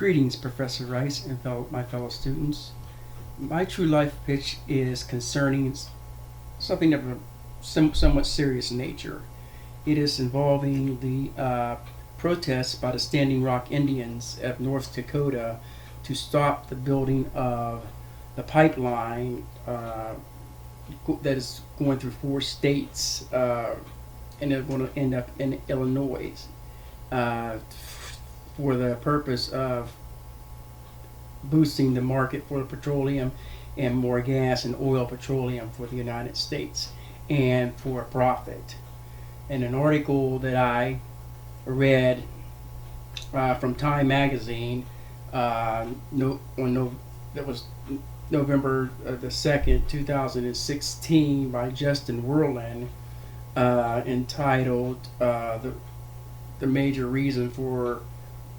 Greetings, Professor Rice and my fellow students. My true life pitch is concerning something of a somewhat serious nature. It is involving the protests by the Standing Rock Indians of North Dakota to stop the building of the pipeline that is going through 4 states, and they're going to end up in Illinois, uh, for the purpose of boosting the market for petroleum and more gas and oil petroleum for the United States and for profit. In an article that I read from Time Magazine, that was November the 2nd, 2016, by Justin Werlin, entitled the major reason for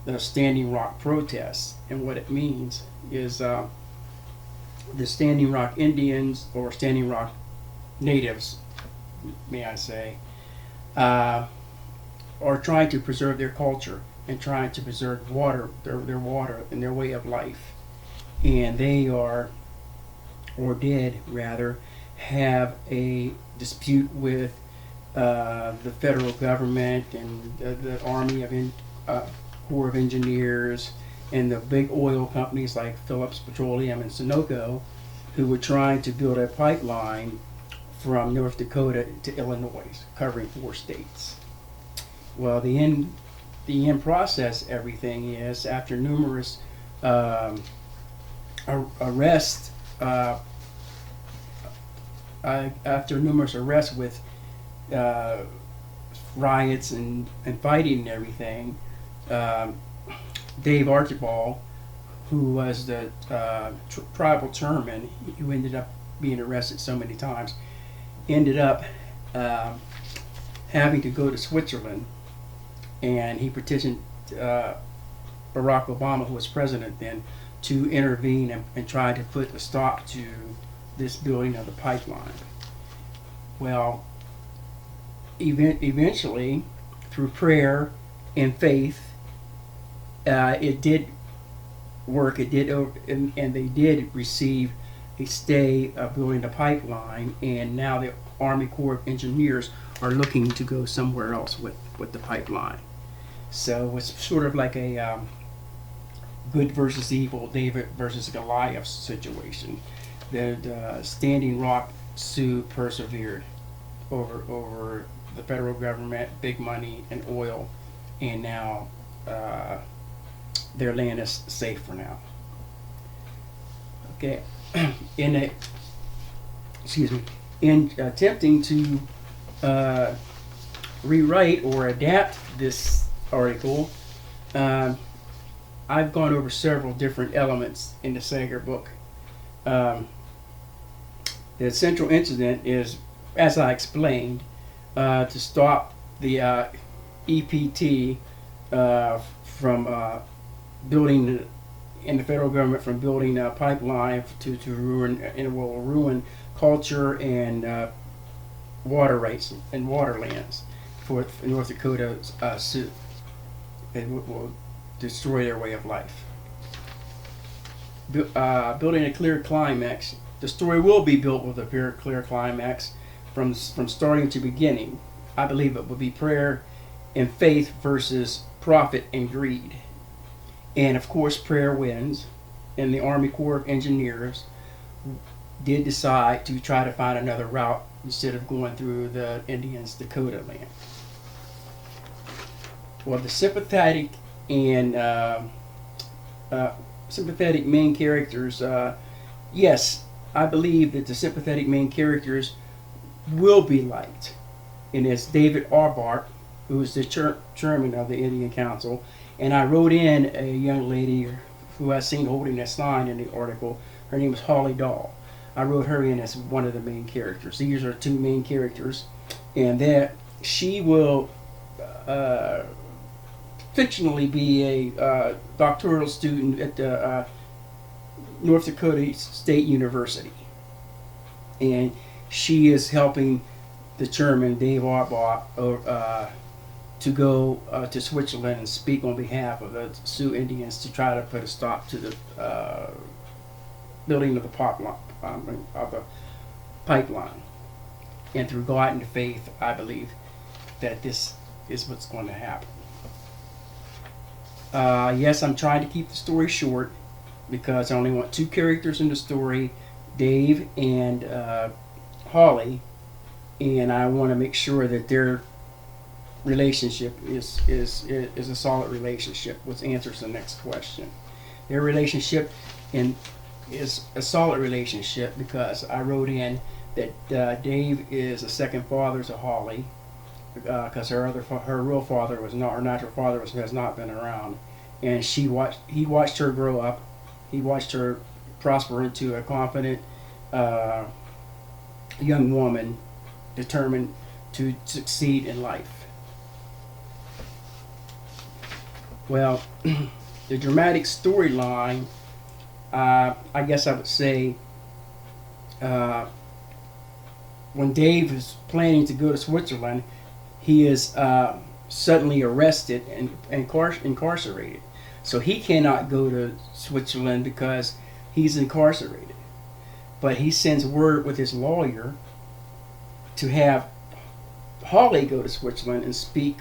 the Standing Rock protests. And what it means is the Standing Rock Indians, or Standing Rock natives, may I say, are trying to preserve their culture and trying to preserve their water and their way of life. And they are, or did rather, have a dispute with the federal government and the Army Corps of Engineers and the big oil companies like Phillips Petroleum and Sunoco, who were trying to build a pipeline from North Dakota to Illinois, covering 4 states. Well, the end process, everything is, after numerous arrests, with riots and fighting and everything, Dave Archibald, who was the tribal chairman, who ended up being arrested so many times, ended up having to go to Switzerland, and he petitioned Barack Obama, who was president then, to intervene and try to put a stop to this building of the pipeline. Well, eventually, through prayer and faith, it did work. It did, and they did receive a stay of building the pipeline. And now the Army Corps of Engineers are looking to go somewhere else with the pipeline. So it's sort of like a good versus evil, David versus Goliath situation. The Standing Rock Sioux persevered over the federal government, big money, and oil, and now their land is safe for now. Okay, in attempting to rewrite or adapt this article, I've gone over several different elements in the Sager book. The central incident is, as I explained, to stop the EPT from building, and the federal government from building a pipeline to ruin, and will ruin culture and water rights and water lands for North Dakota Sioux. It will destroy their way of life. Building a clear climax. The story will be built with a clear climax from starting to beginning. I believe it will be prayer and faith versus profit and greed. And of course, prayer wins, and the Army Corps of Engineers did decide to try to find another route instead of going through the Indians' Dakota land. Well, the sympathetic main characters, yes, I believe that the sympathetic main characters will be liked. And it's David Arbart, who is the chairman of the Indian Council. And I wrote in a young lady who I seen holding a sign in the article. Her name is Holly Dahl. I wrote her in as one of the main characters. These are 2 main characters, and that she will fictionally be a doctoral student at the North Dakota State University, and she is helping the chairman Dave Arbart to go to Switzerland and speak on behalf of the Sioux Indians to try to put a stop to the building of the pipeline. And through God and faith, I believe that this is what's going to happen. Yes, I'm trying to keep the story short because I only want two characters in the story, Dave and Holly, and I want to make sure that their relationship is a solid relationship, which answers the next question. Their relationship is a solid relationship because I wrote in that Dave is a second father to Holly because her real father was not, her natural father has not been around, and he watched her grow up. He watched her prosper into a confident young woman determined to succeed in life. Well, the dramatic storyline, I guess I would say, when Dave is planning to go to Switzerland, he is suddenly arrested and incarcerated. So he cannot go to Switzerland because he's incarcerated. But he sends word with his lawyer to have Holly go to Switzerland and speak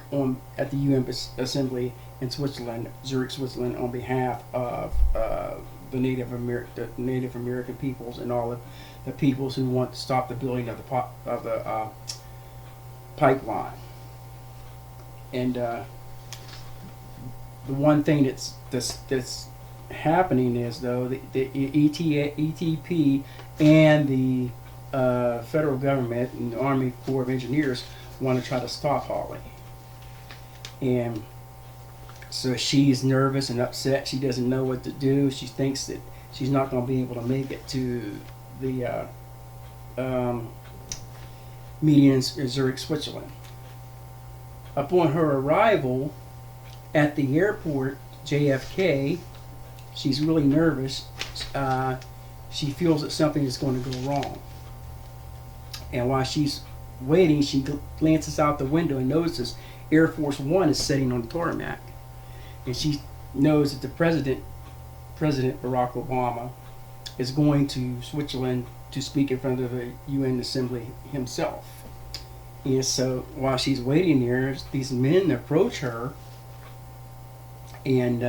at the UN Assembly in Switzerland, Zurich, Switzerland, on behalf of the Native American peoples and all of the peoples who want to stop the building of the pipeline. And the one thing that's happening is, though, the ETP and the federal government and the Army Corps of Engineers want to try to stop Holly. And so she's nervous and upset. She doesn't know what to do. She thinks that she's not going to be able to make it to the meeting in Zurich, Switzerland. Upon her arrival at the airport, JFK, she's really nervous. She feels that something is going to go wrong. And while she's waiting, she glances out the window and notices Air Force One is sitting on the tarmac. And she knows that the President Barack Obama, is going to Switzerland to speak in front of the UN Assembly himself. And so while she's waiting there, these men approach her, and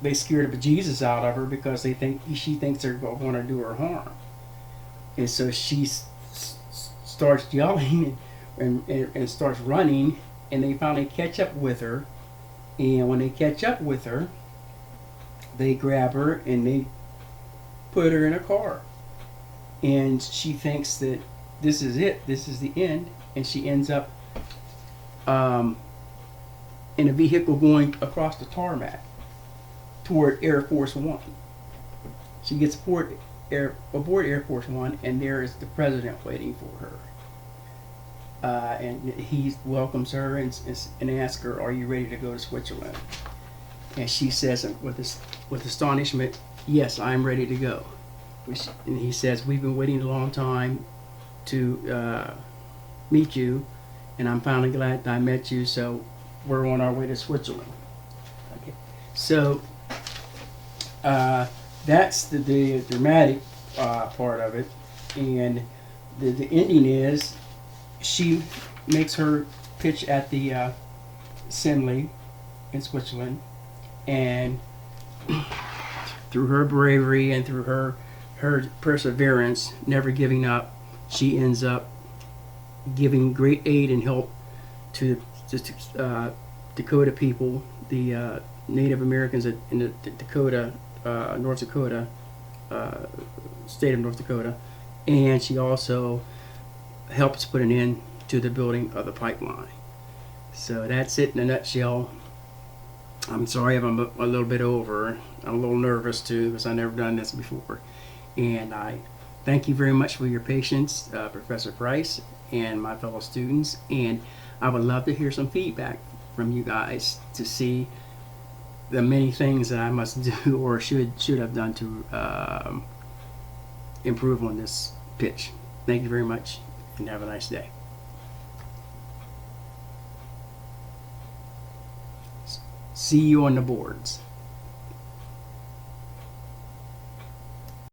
they scare the bejesus out of her because she thinks they're going to do her harm. And so she starts yelling and starts running, and they finally catch up with her. And when they catch up with her, they grab her and they put her in a car. And she thinks that this is it, this is the end, and she ends up in a vehicle going across the tarmac toward Air Force One. She gets aboard Air Force One, and there is the president waiting for her. And he welcomes her and asks her, "Are you ready to go to Switzerland?" And she says with astonishment, "Yes, I'm ready to go." And he says, "We've been waiting a long time to meet you, and I'm finally glad that I met you, so we're on our way to Switzerland." Okay. So that's the dramatic part of it. And the ending is, she makes her pitch at the assembly in Switzerland, and through her bravery and through her perseverance, never giving up, she ends up giving great aid and help to Dakota people, the Native Americans in the Dakota, North Dakota, state of North Dakota, and she also helps put an end to the building of the pipeline. So that's it in a nutshell. I'm sorry if I'm a little bit over. I'm a little nervous too because I've never done this before. And I thank you very much for your patience, Professor Price and my fellow students. And I would love to hear some feedback from you guys to see the many things that I must do or should have done to improve on this pitch. Thank you very much, and have a nice day. See you on the boards.